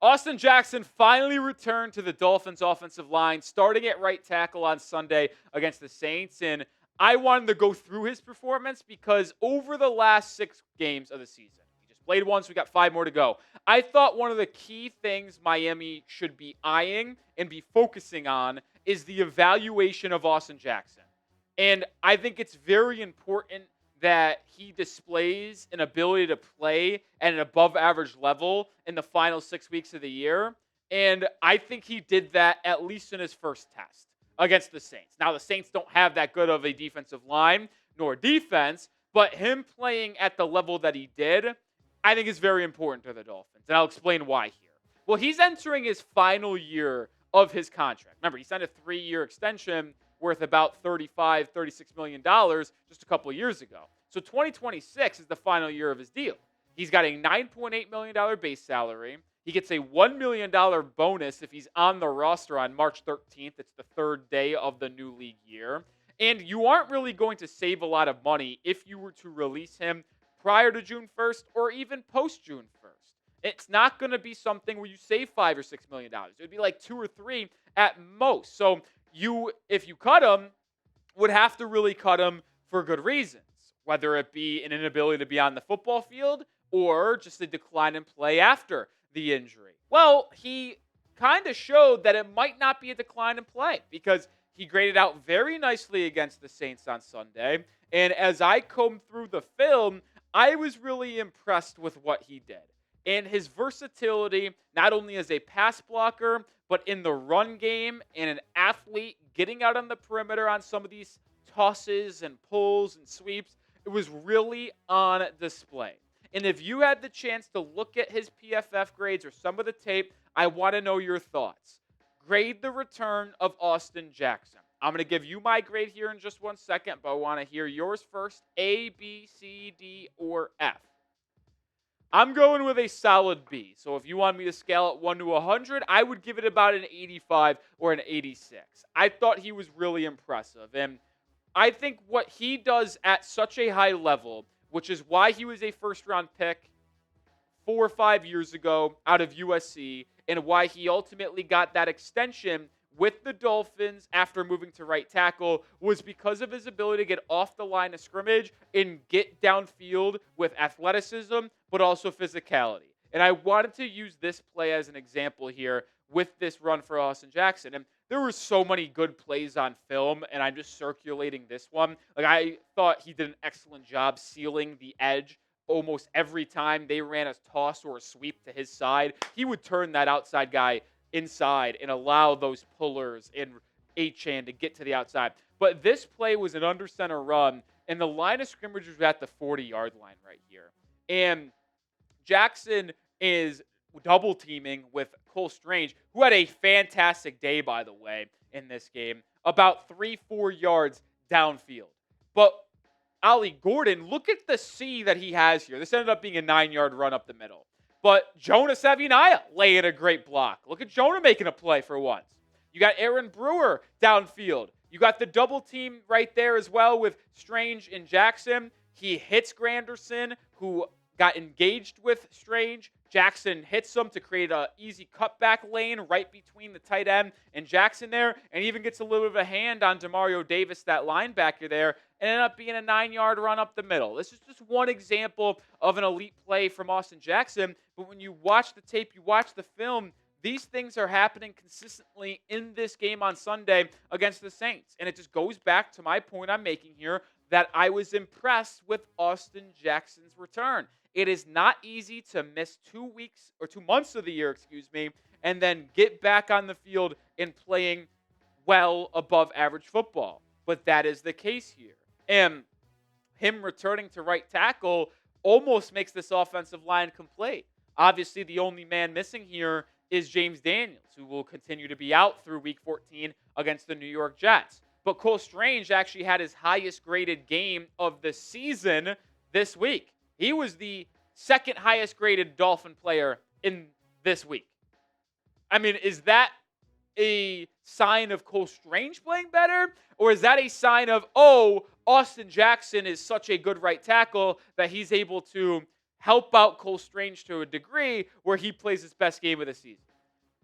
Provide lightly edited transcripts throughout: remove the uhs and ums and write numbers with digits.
Austin Jackson finally returned to the Dolphins offensive line, starting at right tackle on Sunday against the Saints. And I wanted to go through his performance because over the last 6 games of the season, he just played once, we got 5 more to go. I thought one of the key things Miami should be eyeing and be focusing on is the evaluation of Austin Jackson. And I think it's very important that he displays an ability to play at an above average level in the final 6 weeks of the year. And I think he did that at least in his first test against the Saints. Now, the Saints don't have that good of a defensive line nor defense, but him playing at the level that he did, I think is very important to the Dolphins. And I'll explain why here. Well, he's entering his final year of his contract. Remember, he signed a 3-year extension worth about $35, $36 million just a couple of years ago. So 2026 is the final year of his deal. He's got a $9.8 million base salary. He gets a $1 million bonus if he's on the roster on March 13th. It's the 3rd day of the new league year. And you aren't really going to save a lot of money if you were to release him prior to June 1st or even post June 1st. It's not going to be something where you save $5 or $6 million. It would be like 2 or 3 at most. So if you cut him, would have to really cut him for good reasons, whether it be an inability to be on the football field or just a decline in play after the injury. Well, he kind of showed that it might not be a decline in play because he graded out very nicely against the Saints on Sunday. And as I combed through the film, I was really impressed with what he did. And his versatility, not only as a pass blocker, but in the run game and an athlete getting out on the perimeter on some of these tosses and pulls and sweeps, it was really on display. And if you had the chance to look at his PFF grades or some of the tape, I want to know your thoughts. Grade the return of Austin Jackson. I'm going to give you my grade here in just 1 second, but I want to hear yours first. A, B, C, D, or F. I'm going with a solid B. So if you want me to scale it 1 to 100, I would give it about an 85 or an 86. I thought he was really impressive. And I think what he does at such a high level, which is why he was a first-round pick 4 or 5 years ago out of USC, and why he ultimately got that extension with the Dolphins after moving to right tackle, was because of his ability to get off the line of scrimmage and get downfield with athleticism, but also physicality. And I wanted to use this play as an example here with this run for Austin Jackson. And there were so many good plays on film, and I'm just circulating this one. Like, I thought he did an excellent job sealing the edge almost every time they ran a toss or a sweep to his side. He would turn that outside guy inside and allow those pullers in Achane to get to the outside. But this play was an under center run, and the line of scrimmage was at the 40-yard line right here. And Jackson is double teaming with Cole Strange, who had a fantastic day, by the way, in this game, about 3-4 yards downfield. But Ollie Gordon, look at the C that he has here. This ended up being a 9-yard run up the middle. But Jonah Savaiinaea laying a great block. Look at Jonah making a play for once. You got Aaron Brewer downfield. You got the double team right there as well with Strange and Jackson. He hits Granderson, who got engaged with Strange. Jackson hits him to create an easy cutback lane right between the tight end and Jackson there, and even gets a little bit of a hand on Demario Davis, that linebacker there, and ended up being a 9-yard run up the middle. This is just one example of an elite play from Austin Jackson, but when you watch the tape, you watch the film, these things are happening consistently in this game on Sunday against the Saints. And it just goes back to my point I'm making here that I was impressed with Austin Jackson's return. It is not easy to miss 2 weeks or 2 months of the year, and then get back on the field and playing well above average football. But that is the case here. And him returning to right tackle almost makes this offensive line complete. Obviously, the only man missing here is James Daniels, who will continue to be out through Week 14 against the New York Jets. But Cole Strange actually had his highest graded game of the season this week. He was the second highest graded Dolphin player in this week. I mean, is that a sign of Cole Strange playing better? Or is that a sign of, Austin Jackson is such a good right tackle that he's able to help out Cole Strange to a degree where he plays his best game of the season?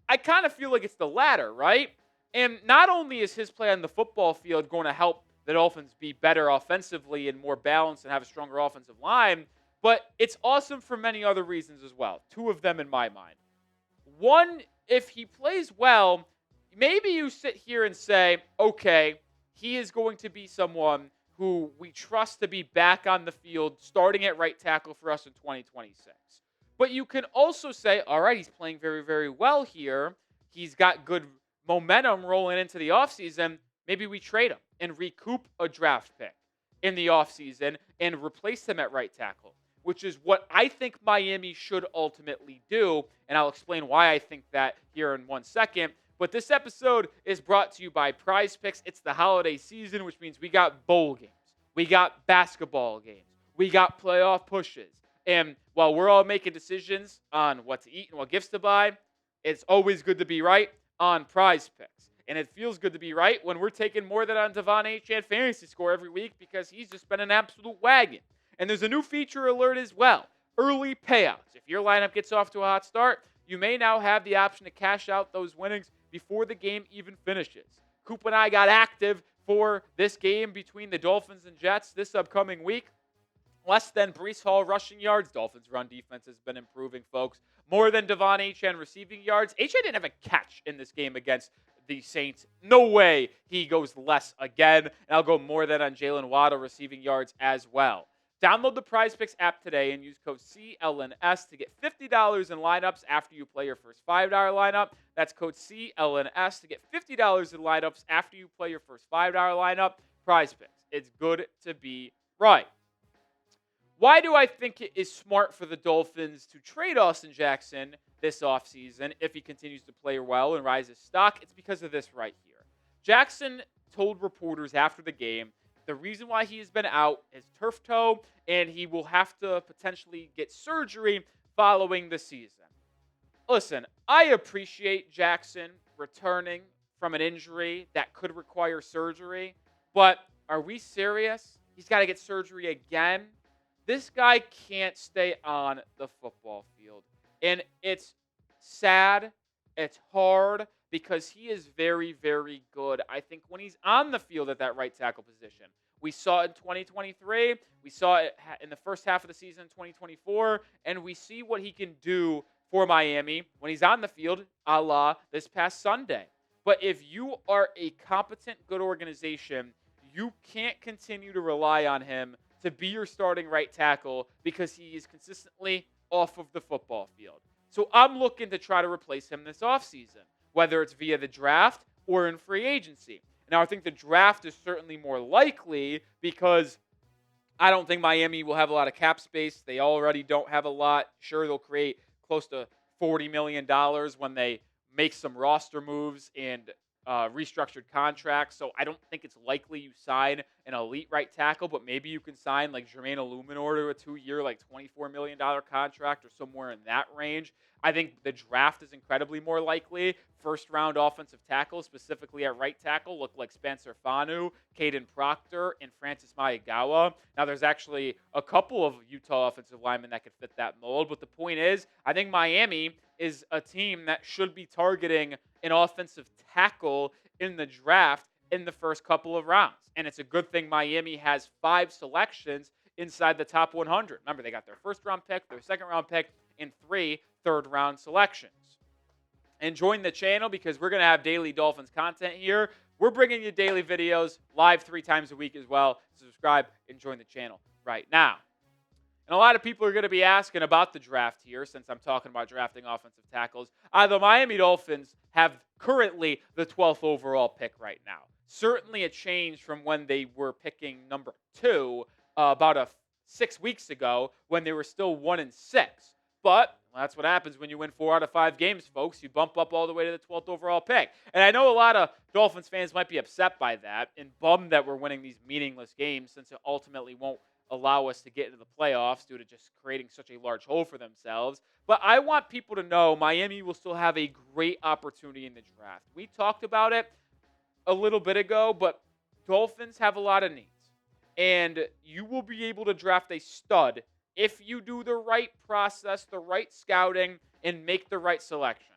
I kind of feel like it's the latter, right? And not only is his play on the football field going to help the Dolphins be better offensively and more balanced and have a stronger offensive line, but it's awesome for many other reasons as well. Two of them in my mind. One, if he plays well, maybe you sit here and say, okay, he is going to be someone who we trust to be back on the field starting at right tackle for us in 2026. But you can also say, all right, he's playing very, very well here. He's got good momentum rolling into the offseason. Maybe we trade him and recoup a draft pick in the offseason and replace him at right tackle, which is what I think Miami should ultimately do. And I'll explain why I think that here in 1 second. But this episode is brought to you by Prize Picks. It's the holiday season, which means we got bowl games. We got basketball games. We got playoff pushes. And while we're all making decisions on what to eat and what gifts to buy, it's always good to be right on Prize Picks. And it feels good to be right when we're taking more than on Savaiinaea fantasy score every week because he's just been an absolute wagon. And there's a new feature alert as well. Early payouts. If your lineup gets off to a hot start, you may now have the option to cash out those winnings before the game even finishes. Coop and I got active for this game between the Dolphins and Jets this upcoming week. Less than Breece Hall rushing yards. Dolphins' run defense has been improving, folks. More than Devon Achane receiving yards. Achane didn't have a catch in this game against the Saints. No way he goes less again. And I'll go more than on Jalen Waddle receiving yards as well. Download the Prize Picks app today and use code CLNS to get $50 in lineups after you play your first $5 lineup. That's code CLNS to get $50 in lineups after you play your first $5 lineup. Prize Picks. It's good to be right. Why do I think it is smart for the Dolphins to trade Austin Jackson this offseason if he continues to play well and rise his stock? It's because of this right here. Jackson told reporters after the game the reason why he has been out is turf toe, and he will have to potentially get surgery following the season. Listen, I appreciate Jackson returning from an injury that could require surgery, but are we serious? He's got to get surgery again? This guy can't stay on the football field. And it's sad. It's hard because he is very, very good. I think when he's on the field at that right tackle position, we saw it in 2023. We saw it in the first half of the season in 2024. And we see what he can do for Miami when he's on the field, a la this past Sunday. But if you are a competent, good organization, you can't continue to rely on him to be your starting right tackle because he is consistently off of the football field. So I'm looking to try to replace him this offseason, whether it's via the draft or in free agency. Now, I think the draft is certainly more likely because I don't think Miami will have a lot of cap space. They already don't have a lot. Sure, they'll create close to $40 million when they make some roster moves and restructured contracts. So I don't think it's likely you sign an elite right tackle, but maybe you can sign like Jermaine Illuminor to a 2-year, like $24 million contract or somewhere in that range. I think the draft is incredibly more likely. First-round offensive tackles, specifically at right tackle, look like Spencer Fanu, Caden Proctor, and Francis Maiagawa. Now, there's actually a couple of Utah offensive linemen that could fit that mold, but the point is, I think Miami is a team that should be targeting an offensive tackle in the draft in the first couple of rounds. And it's a good thing Miami has 5 selections inside the top 100. Remember, they got their first-round pick, their second-round pick, and 3 third-round selections. And join the channel because we're going to have daily Dolphins content here. We're bringing you daily videos live 3 times a week as well. Subscribe and join the channel right now. And a lot of people are going to be asking about the draft here since I'm talking about drafting offensive tackles. The Miami Dolphins have currently the 12th overall pick right now. Certainly a change from when they were picking number 2 about 6 weeks ago when they were still 1-6. But that's what happens when you win 4 out of 5 games, folks. You bump up all the way to the 12th overall pick. And I know a lot of Dolphins fans might be upset by that and bummed that we're winning these meaningless games since it ultimately won't allow us to get into the playoffs due to just creating such a large hole for themselves. But I want people to know Miami will still have a great opportunity in the draft. We talked about it a little bit ago, but Dolphins have a lot of needs. And you will be able to draft a stud if you do the right process, the right scouting, and make the right selection.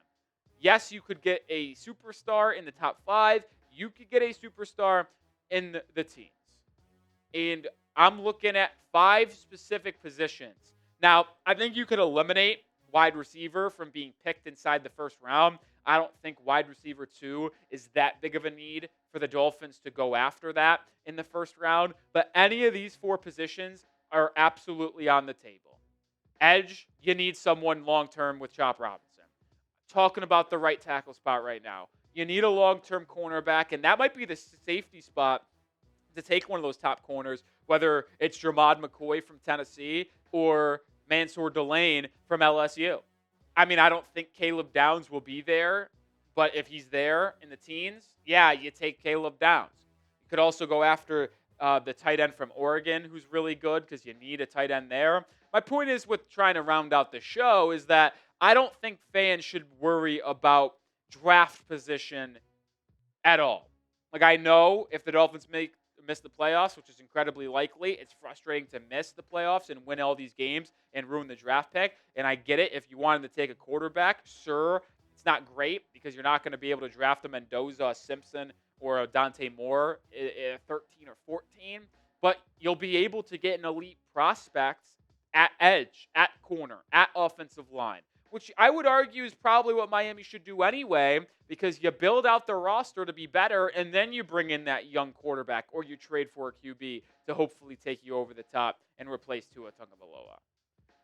Yes, you could get a superstar in the top 5. You could get a superstar in the teens. And I'm looking at 5 specific positions. Now, I think you could eliminate wide receiver from being picked inside the first round. I don't think wide receiver 2 is that big of a need for the Dolphins to go after that in the first round. But any of these 4 positions are absolutely on the table. Edge, you need someone long-term with Chop Robinson. Talking about the right tackle spot right now. You need a long-term cornerback, and that might be the safety spot to take one of those top corners, whether it's Jermod McCoy from Tennessee or Mansour Delane from LSU. I mean, I don't think Caleb Downs will be there, but if he's there in the teens, yeah, you take Caleb Downs. You could also go after the tight end from Oregon, who's really good because you need a tight end there. My point is with trying to round out the show is that I don't think fans should worry about draft position at all. Like, I know if the Dolphins miss the playoffs, which is incredibly likely, it's frustrating to miss the playoffs and win all these games and ruin the draft pick. And I get it. If you wanted to take a quarterback, sure, it's not great because you're not going to be able to draft a Mendoza, a Simpson, or a Dante Moore at 13 or 14. But you'll be able to get an elite prospect at edge, at corner, at offensive line, which I would argue is probably what Miami should do anyway, because you build out the roster to be better, and then you bring in that young quarterback, or you trade for a QB to hopefully take you over the top and replace Tua Tagovailoa.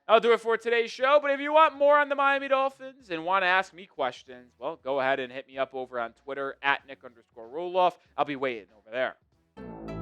I'll do it for today's show, but if you want more on the Miami Dolphins and want to ask me questions, well, go ahead and hit me up over on Twitter at Nick_Roloff. I'll be waiting over there.